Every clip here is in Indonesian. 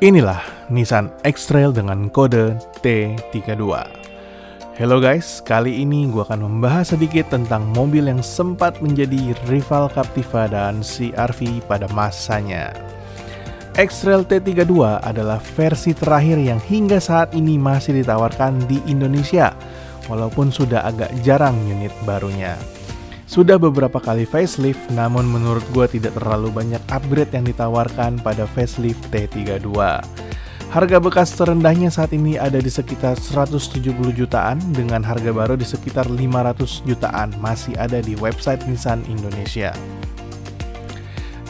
Inilah Nissan X-Trail dengan kode T32. Hello guys, kali ini gue akan membahas sedikit tentang mobil yang sempat menjadi rival Captiva dan CR-V pada masanya. X-Trail T32 adalah versi terakhir yang hingga saat ini masih ditawarkan di Indonesia, walaupun sudah agak jarang unit barunya. Sudah beberapa kali facelift, namun menurut gue tidak terlalu banyak upgrade yang ditawarkan pada facelift T32. Harga bekas terendahnya saat ini ada di sekitar 170 jutaan, dengan harga baru di sekitar 500 jutaan masih ada di website Nissan Indonesia.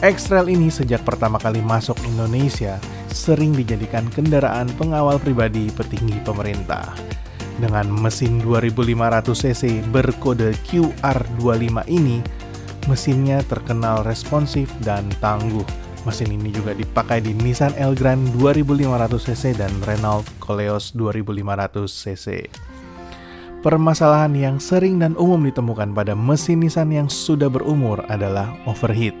X-Trail ini sejak pertama kali masuk Indonesia sering dijadikan kendaraan pengawal pribadi petinggi pemerintah. Dengan mesin 2500 cc berkode QR25 ini, mesinnya terkenal responsif dan tangguh. Mesin ini juga dipakai di Nissan Elgrand 2500 cc dan Renault Koleos 2500 cc. Permasalahan yang sering dan umum ditemukan pada mesin Nissan yang sudah berumur adalah overheat.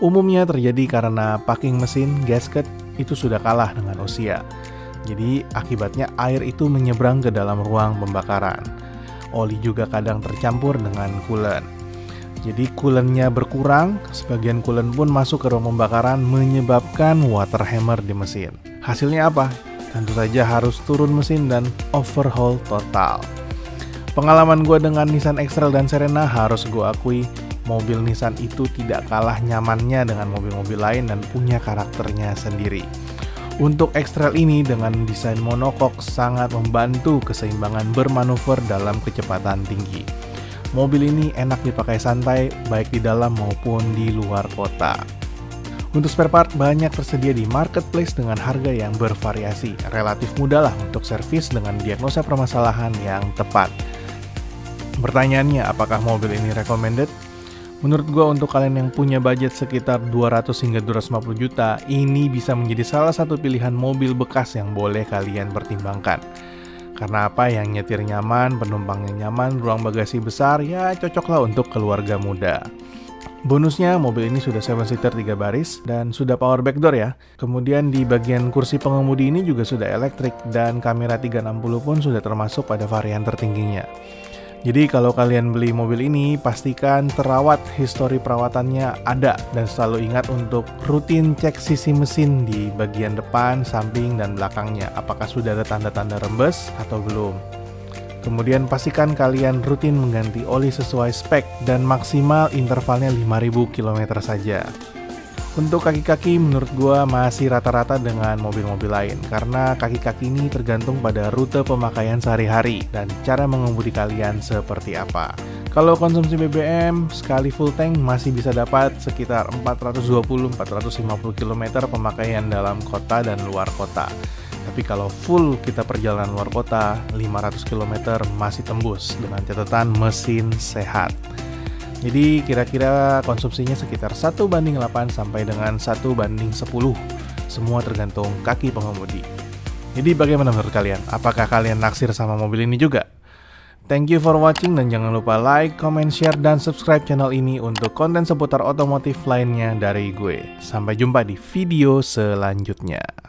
Umumnya terjadi karena packing mesin gasket itu sudah kalah dengan usia. Jadi akibatnya air itu menyeberang ke dalam ruang pembakaran. Oli juga kadang tercampur dengan coolant. Jadi coolant-nya berkurang, sebagian coolant pun masuk ke ruang pembakaran menyebabkan water hammer di mesin. Hasilnya apa? Tentu saja harus turun mesin dan overhaul total. Pengalaman gue dengan Nissan X-Trail dan Serena harus gue akui, mobil Nissan itu tidak kalah nyamannya dengan mobil-mobil lain dan punya karakternya sendiri. Untuk X-Trail ini dengan desain monokok sangat membantu keseimbangan bermanuver dalam kecepatan tinggi. Mobil ini enak dipakai santai baik di dalam maupun di luar kota. Untuk spare part banyak tersedia di marketplace dengan harga yang bervariasi. Relatif mudah lah untuk servis dengan diagnosa permasalahan yang tepat. Pertanyaannya, apakah mobil ini recommended? Menurut gue untuk kalian yang punya budget sekitar 200 hingga 250 juta, ini bisa menjadi salah satu pilihan mobil bekas yang boleh kalian pertimbangkan. Karena apa? Yang nyetir nyaman, penumpangnya nyaman, ruang bagasi besar, ya cocoklah untuk keluarga muda. Bonusnya, mobil ini sudah 7-seater 3 baris dan sudah power backdoor ya. Kemudian di bagian kursi pengemudi ini juga sudah elektrik dan kamera 360 pun sudah termasuk pada varian tertingginya. Jadi kalau kalian beli mobil ini, pastikan terawat, histori perawatannya ada, dan selalu ingat untuk rutin cek sisi mesin di bagian depan, samping, dan belakangnya. Apakah sudah ada tanda-tanda rembes atau belum. Kemudian pastikan kalian rutin mengganti oli sesuai spek, dan maksimal intervalnya 5000 km saja. Untuk kaki-kaki menurut gua masih rata-rata dengan mobil-mobil lain, karena kaki-kaki ini tergantung pada rute pemakaian sehari-hari dan cara mengemudi kalian seperti apa. Kalau konsumsi BBM sekali full tank masih bisa dapat sekitar 420-450 km pemakaian dalam kota dan luar kota. Tapi kalau full kita perjalanan luar kota, 500 km masih tembus dengan catatan mesin sehat. Jadi kira-kira konsumsinya sekitar 1:8 sampai dengan 1:10. Semua tergantung kaki pengemudi. Jadi bagaimana menurut kalian? Apakah kalian naksir sama mobil ini juga? Thank you for watching dan jangan lupa like, comment, share, dan subscribe channel ini untuk konten seputar otomotif lainnya dari gue. Sampai jumpa di video selanjutnya.